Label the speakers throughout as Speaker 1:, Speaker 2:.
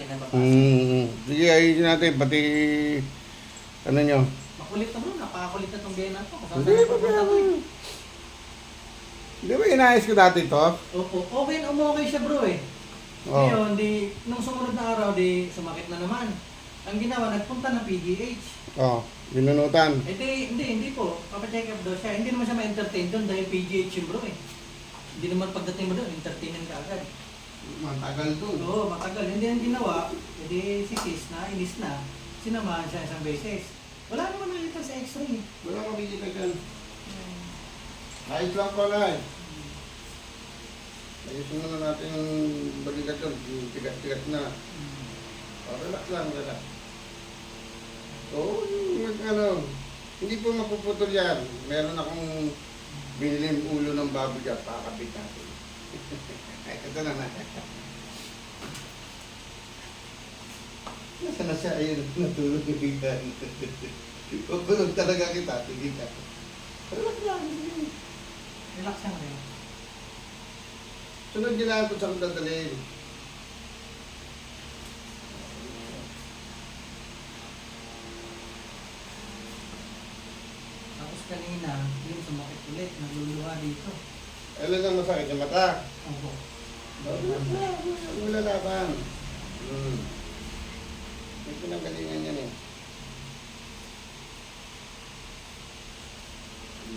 Speaker 1: na babasa.
Speaker 2: Sige, ayusin natin. Pati, ano nyo.
Speaker 1: Makulit na bro, napakakulit na itong biyanan ko.
Speaker 2: Hindi, Di ba inayos ko dati to?
Speaker 1: Opo, okay siya bro eh.
Speaker 2: Oh.
Speaker 1: Ngayon, nung sumunod na araw, sumakit na naman. Ang ginawa, nagpunta ng PGH.
Speaker 2: Oh, binunutan.
Speaker 1: Hindi po. Papacheck up daw siya. Hindi naman siya ma-entertain doon dahil PGH yung bro eh. Hindi naman pagdating mo doon, entertainin ka agad.
Speaker 2: Matagal dun.
Speaker 1: Oo, matagal. Hindi ang ginawa, si Sis na, inis na, sinamahan siya isang beses. Wala naman nakita sa x-ray.
Speaker 2: Wala makikita dyan. Ayos lang pala eh. Ayusin muna natin yung balikat yun. Yung tigas-tigas na. Relax lang, relax. Oo, hindi po mapuputol yan. Meron akong biniling ulo ng baboy dyan. Pakakabit natin. Ito na na. Nasaan na siya? Ayun, natulog yung bigyan. Pagulog talaga kita. Sige ka. Relax lang.
Speaker 1: Relax lang rin.
Speaker 2: Sunod nila ako sa dadalhin.
Speaker 1: Tapos kanina, yung sumakit ulit, nagluluha dito.
Speaker 2: Alam lang masakit yung mata.
Speaker 1: Opo.
Speaker 2: Wala laban. May pinanggalingan yan eh.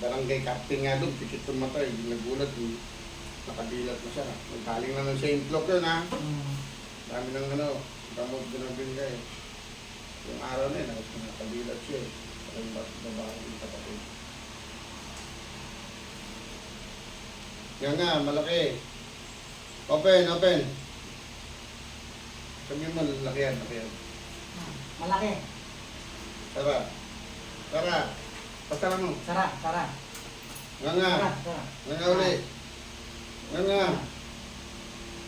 Speaker 2: Barangay captain nga doon, pikit yung mata eh. Nagulat eh. Nakadilat na siya. Nagkaling na ng St. Luke yun ha. Dami ng gamot ginagin ka eh. Yung araw na yun, nakadilat siya eh. Parang babae yung kapatid. Yan nga, malaki. Open. Sabi mo, laki yan.
Speaker 1: Malaki.
Speaker 2: Tara. Pasara mo.
Speaker 1: Sara.
Speaker 2: Nga nga.
Speaker 1: Sara.
Speaker 2: Nga uli. Nga.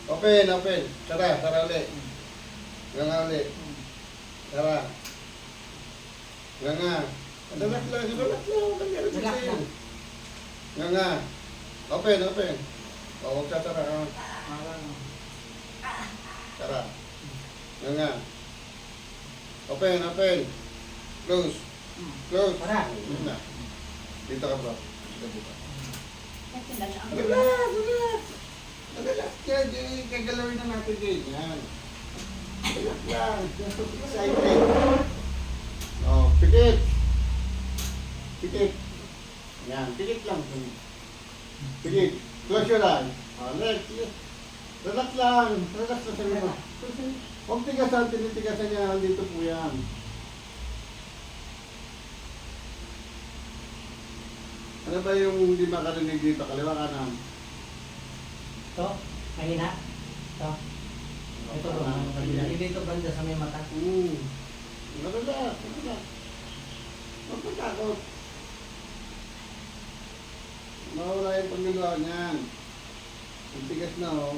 Speaker 2: Open. Tara uli. Nga uli. Tara. Nga. Relax lang. Nga. Open. Huwag ka tara. Tara. Nga. Open. Close.
Speaker 1: Tara.
Speaker 2: Yun na. Dito ka bro. Dito buka. Relax yan. Kagalawin na natin din. Yan. Relax lang. Excited. Oh, pikit. Yan. Pikit lang. Pikit. Close your eyes. Relax lang. Relax na sabi mo. Huwag tigasan. Tinitigasan niya. Dito po yan. Ano ba yung hindi makarinig dito? Kaliwa kanan.
Speaker 1: Ito, mahina. Ito. Ito bro, dito banda sa may mata.
Speaker 2: Relax. Huwag matakot. Mawala yung pagluloan niyan. Ang tigas na oh.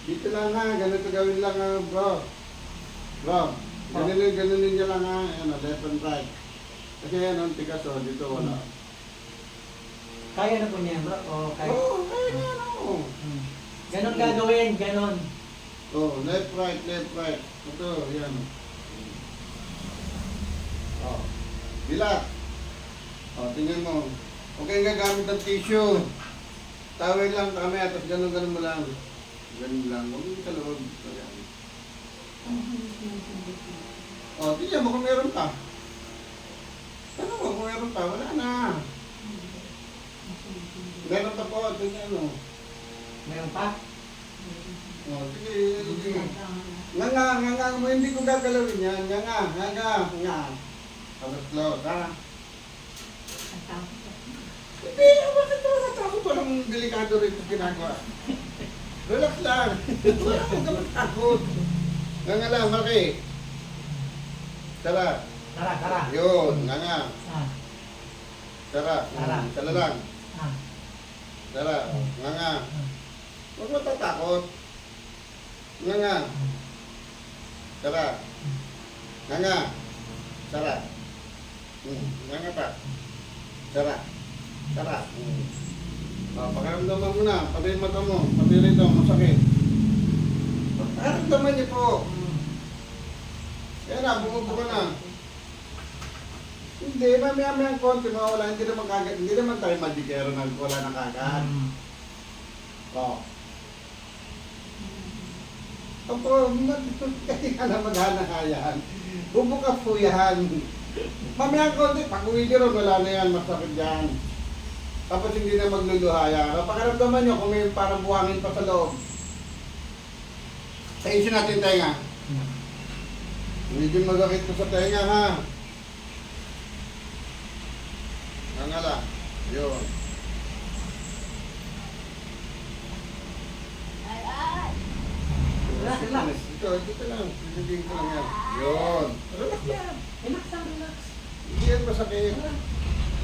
Speaker 2: Dito lang ha, ganito gawin lang ha, bro. Ganun niya lang ha, ayan, left and right. Kasi yan, ang tigas oh, dito wala.
Speaker 1: Kaya na po niya bro? O kaya?
Speaker 2: Oo, kaya na yan oh.
Speaker 1: Ganon gagawin, ganon.
Speaker 2: Oh, left, right. Ito, yan. Oh, bilat. Oh, tingnan mo. Huwag kayong gagamit ng tissue. Tawid lang kami at ganun mo lang. Ganun lang. Huwag yung sa loob. Ayan. Oh, tingnan mo kung meron pa. Ano mo kung meron pa? Wala na. Meron pa po. Tingnan mo.
Speaker 1: Meron pa?
Speaker 2: Oh, sige. Nga mo. Hindi ko gagalawin yan. Nga. Tapos close, ha? Hindi, bakit mo natakot? Walang delikado rin ito ginagawa. Relax lang. Wala akong kapatakot. Nga lang, Maki. Tara. Yun, nga. Tara. Tara lang. Tara. Nga. Huwag matatakot. Nga. Tara. Nga. Tara. Nga pa. Tara. Oh, pakiramdaman mo na. Pati yung mata mo. Pati rito, masakit. Naramdaman niyo po.
Speaker 1: Hmm.
Speaker 2: Kaya na, bumubuka na. Hindi, mamaya-maya ang konti, mawala. Hindi naman kagad. Hindi naman tayo magigero na wala na kagad.
Speaker 1: Hmm.
Speaker 2: Oo. Opo, kasi ka na maghanahayan. Bubuka po yan. Mamaya ang konti, pag uwi niyo ron, wala na yan, masakit yan. Tapos hindi na magluluhaya. Pakiramdaman nyo kung may parang buhangin pa sa loob. Taisin natin tenga.
Speaker 1: Hmm.
Speaker 2: Medyo magakit po sa tenga ha. Nangala. Yun.
Speaker 1: Relax, relax.
Speaker 2: Dito lang. Dito ko lang yan. Yun.
Speaker 1: Relax yan. Relax lang, relax.
Speaker 2: Hindi yan masakit.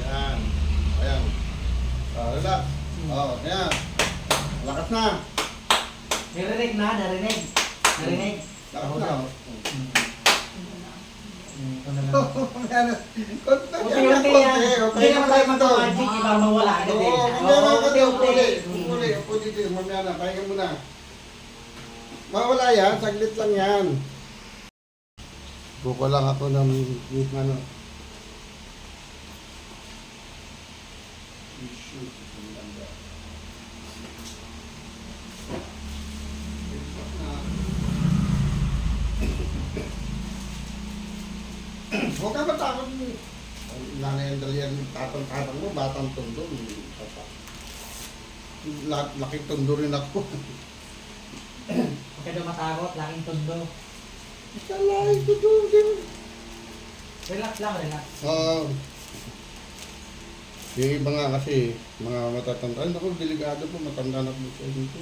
Speaker 2: Yan. Ayan. Relax. Ayan. Lakas na.
Speaker 1: Narinig na, narinig. Narinig.
Speaker 2: Lakas na.
Speaker 1: Ito na lang.
Speaker 2: Ayan.
Speaker 1: Unti-unti yan. Hindi naman tayo mag-magic, iba mawala agad eh.
Speaker 2: Oo, mamaya na kasi upuli. Upuli, upuli dito. Mamaya na, pahinga muna. Mawala yan, saglit lang yan. Buko lang ako ng ano. Huwag ka matakot. Nanay-andal yan, tatang-tatang mo, batang tondo. Laking tondo rin ako.
Speaker 1: Huwag ka daw matakot, laking tondo.
Speaker 2: Isa laking tondo din.
Speaker 1: Relax lang, relax.
Speaker 2: Yung iba nga kasi, mga matatanda, ay naku, delikado po, matanda na po siya dito.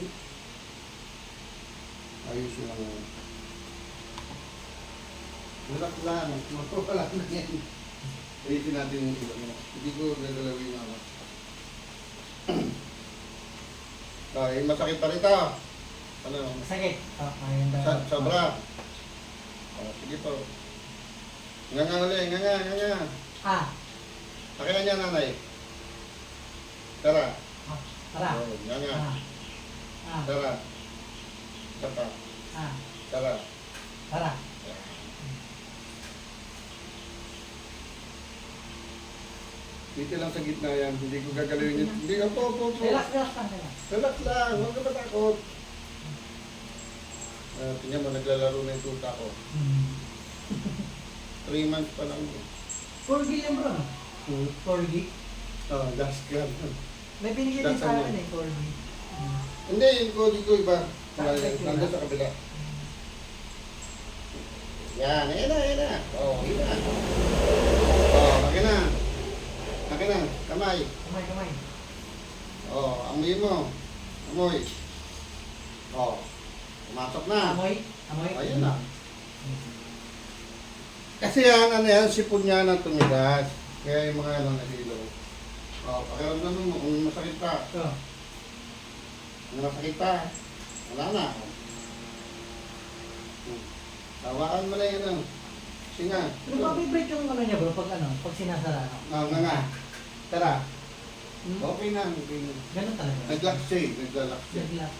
Speaker 2: Ayos lang. Relax lang, wala na yan. Ayusin natin yung iba mo. Hindi ko gagalawin ako. Ay, masakit pa rin ito. Ano?
Speaker 1: Masakit. Ayun daw.
Speaker 2: Sobra. Sige po. Nga nga uli, nga nga.
Speaker 1: Ah,
Speaker 2: Pakihan niya nanay. Tara.
Speaker 1: tara.
Speaker 2: Nga nga.
Speaker 1: Ah,
Speaker 2: Tara. Tara.
Speaker 1: ah,
Speaker 2: Tara.
Speaker 1: tara.
Speaker 2: Dito lang sa gitna yan. Hindi ko gagalawin yun. Hindi, opo.
Speaker 1: Relax, relax lang, relax.
Speaker 2: Relax lang. Huwag ka matakot. Tingnan mo, naglalaro na yung tuta ko. 3 months pa lang.
Speaker 1: 4 gig yan bro, no? 4 gig?
Speaker 2: Last year.
Speaker 1: May binigay din sa akin eh, 4 gig.
Speaker 2: Hindi, yung code ko iba. Nandun sa kabila. Yan, ayan na. Ayan na. Akin na. Akin na, kamay.
Speaker 1: Kamay.
Speaker 2: Amoy mo. Amoy. Pumasok na.
Speaker 1: Amoy?
Speaker 2: Ayan na. Kasi yan, sipon niya na tumigas. Kaya yung mga nahilo. Pakiramdam mo kung masakit pa.
Speaker 1: Ito.
Speaker 2: Kung masakit pa, wala na. Tawaan mo na yun. Singa.
Speaker 1: Nagpa-vibrate yung ano niya bro, pag sinasara.
Speaker 2: Nga. Tara.
Speaker 1: Hmm?
Speaker 2: Okay na.
Speaker 1: Ganun talaga.
Speaker 2: Nag-lock siya. Nagla-lock siya.
Speaker 1: Nag-lock.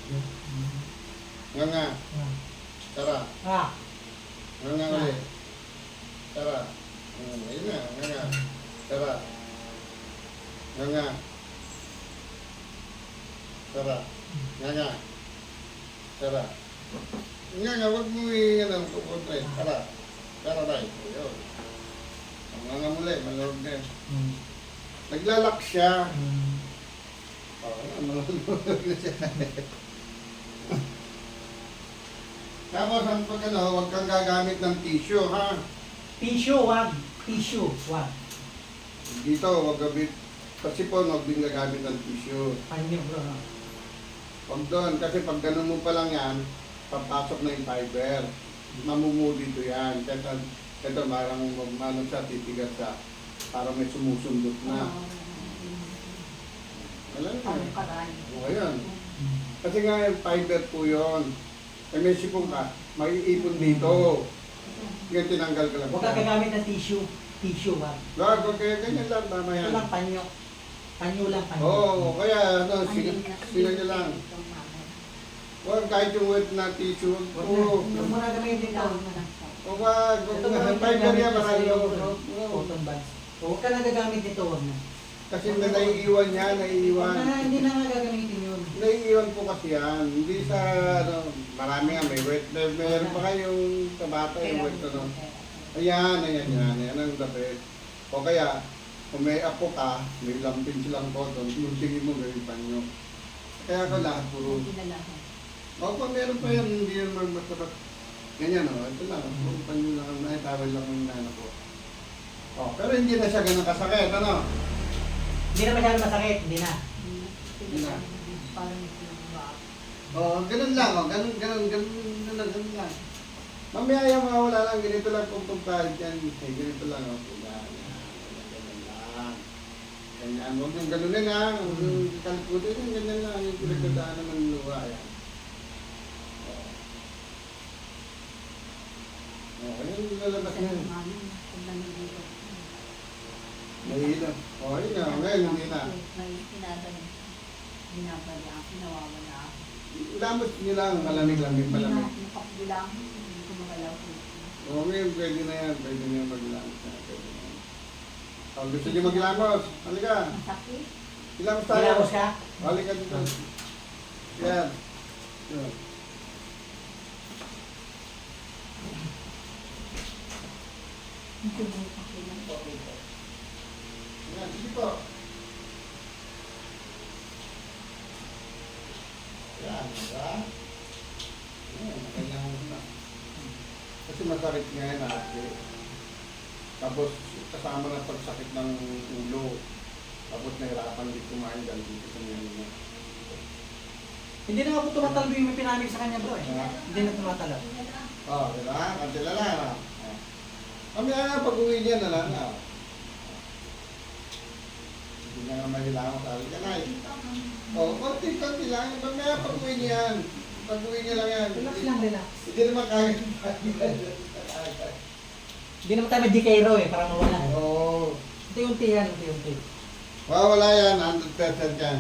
Speaker 2: Nga. Tara.
Speaker 1: Ah.
Speaker 2: Nga ulit. Tara. Ayun na. Nga. Tara. Nga. Tara. Nga. Tara. Nga, wag mo i-ano, pupunta eh. Tara. Tara tayo. Ayun. Ang mga muli, malurog na yun. Naglalak siya. Malurog na siya. Tapos, ang pag ano, huwag kang gagamit ng tissue, ha?
Speaker 1: Tissue, wag. Tissue, wag.
Speaker 2: Dito, huwag gamit. Kasi po, huwag din gagamit ng tissue.
Speaker 1: Panyo bro, no?
Speaker 2: Pag doon, kasi pag ganun mo pa lang yan, papasok na yung fiber. Mamumuo dito yan. Ito, parang ano siya, titigas siya. Parang may sumusundot na. Alam mo? O, ayan. Kasi nga yung fiber po yun. Eh, may sipong ka, maiipon dito. Kaya tinanggal ka lang.
Speaker 1: Huwag ka gagamit ng tissue. Tissue, wag.
Speaker 2: Wag, kaya ganyan lang, tama
Speaker 1: Ito
Speaker 2: yan.
Speaker 1: lang panyo. Panyo lang, panyo.
Speaker 2: Oo, kaya ano, sila nyo lang. Huwag kahit yung wet na tissue.
Speaker 1: Huwag na.
Speaker 2: Oo.
Speaker 1: Huwag mo na gamitin to.
Speaker 2: O wag.
Speaker 1: Ito mo
Speaker 2: Huwag
Speaker 1: yung
Speaker 2: fiber
Speaker 1: ginagamit
Speaker 2: yan.
Speaker 1: ko sa
Speaker 2: Marami
Speaker 1: iyo.
Speaker 2: ako.
Speaker 1: Cotton buds. Huwag ka na gagamit nito, huwag na.
Speaker 2: Kasi may naiiwan niya,
Speaker 1: Huwag
Speaker 2: naiiwan.
Speaker 1: na, hindi na nga gagamitin yun.
Speaker 2: Naiiwan po kasi yan. Hindi sa, ano, marami nga may wet. Meron pa kayong sa bata yung wet, ano. Ayan ang the best. O kaya, kung may apo ka, may lambing silang cotton, muntingin mo gawin panyo. Kaya ako lahat puro. O kung meron pa yan, hindi yan magmasarap. Ganyan o, ito lang, puro panyo lang, ay tawal lang yung nana ko. O, pero hindi na siya ganun kasakit, ano?
Speaker 1: Hindi na masyado masakit, hindi na.
Speaker 2: O, ganun lang, o, ganun lang. Mamaya yung mawala lang, ganito lang kung pagpahit yan. Eh, ganito lang, o. Ganun lang. Ganyan, huwag yung ganunin ha. Huwag yung kalikutin, ganyan lang. Yung pinagdadaanan ng luha, yan. O, ayun, lalabas na yun. Mahina. O, ayun nga, ngayon, hindi na. Dapat nyo lang, malamig-lamig, malamig. O, ngayon, pwede na yan. Pwede na yan maglamos na. Pwede na yan. O, gusto nyo maglamos? Halika. Ilamos tayo.
Speaker 1: Ilamos ka?
Speaker 2: Halika dito. Yan. Yan. Yan, sige po. Yan, diba? Yan, kailangan mo na. Kasi masakit nga yan ate. Tapos kasama na pagsakit ng ulo. Tapos nahirapan din kumain dahil dito sa mga niya.
Speaker 1: Hindi na nga po tumatalo yung may pinamig sa kanya bro eh. Hindi na tumatalo.
Speaker 2: Oh, diba? Kantila lang. Ah. Mamaya nga pag-uwi niya na lang. Ah. Hindi na nga mahilangan sabi ka na eh. Oh, konti-konti lang. Mamaya pag-uwi niya yan. Pag-uwi niya lang yan.
Speaker 1: Relax lang, relax.
Speaker 2: Hindi naman kaya.
Speaker 1: Hindi naman tayo medicaro eh, para mawala.
Speaker 2: Oo.
Speaker 1: Unti-unti yan, unti-unti.
Speaker 2: Wala yan. 100% yan.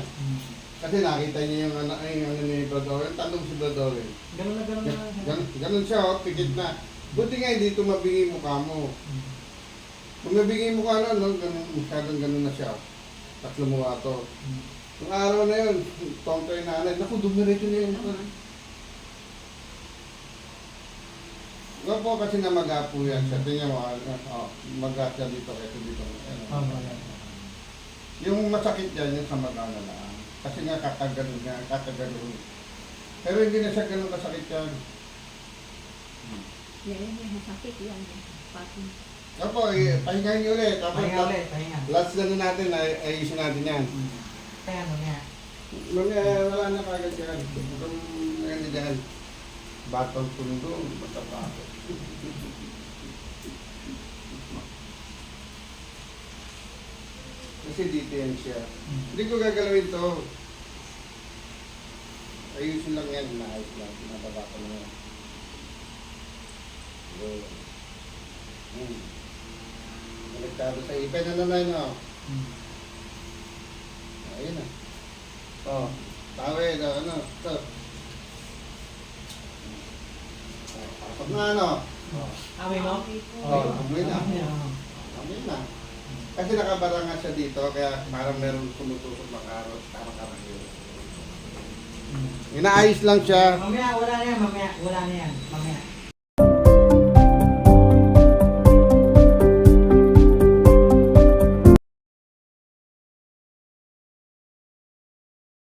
Speaker 2: Kasi nakita niyo yung ano ni Brador. Tanong si Brador eh.
Speaker 1: Ganun na, ganun na.
Speaker 2: Ganun siya, oh, pikit na. Buti nga hindi tumabingi yung mukha mo. Kung nabingi yung mukha na, no, ganun, masyadong ganun na siya. At lumuha to. Yung araw na yun, tongko yung nanay, naku, dumiretso na yung mukha. Nga po kasi namaga po yan siya. Tingnan mo, maga siya dito, ito dito. Yung masakit yan, yung sa maga na lang. Kasi nga kakaganon nga, kakaganon. Pero hindi na siya ganun kasakit yan. Opo, pahingahin niyo ulit. Tapos,
Speaker 1: Pahinga ulit, pahinga.
Speaker 2: last na natin, ayusin natin yan.
Speaker 1: Kaya ano nga.
Speaker 2: Wala na kagad yan. Itong ano dyan, batang pundo, matapakot. Kasi dito yan siya. Hindi ko gagalawin to. Ayusin lang yan, naayos lang. Pinababa ko na yan. Nagtado sa ipin na naman, no? Ayun na. Oh, tawid, ano, ito. Pasok na, ano?
Speaker 1: Amoy mo?
Speaker 2: Oh, amoy na. Amoy na. Kasi nakabara nga siya dito, kaya parang meron tumutusok ng araw, tama-tama yun. Inaayos lang siya.
Speaker 1: Mamaya, wala na yan, mamaya. Wala na yan, mamaya.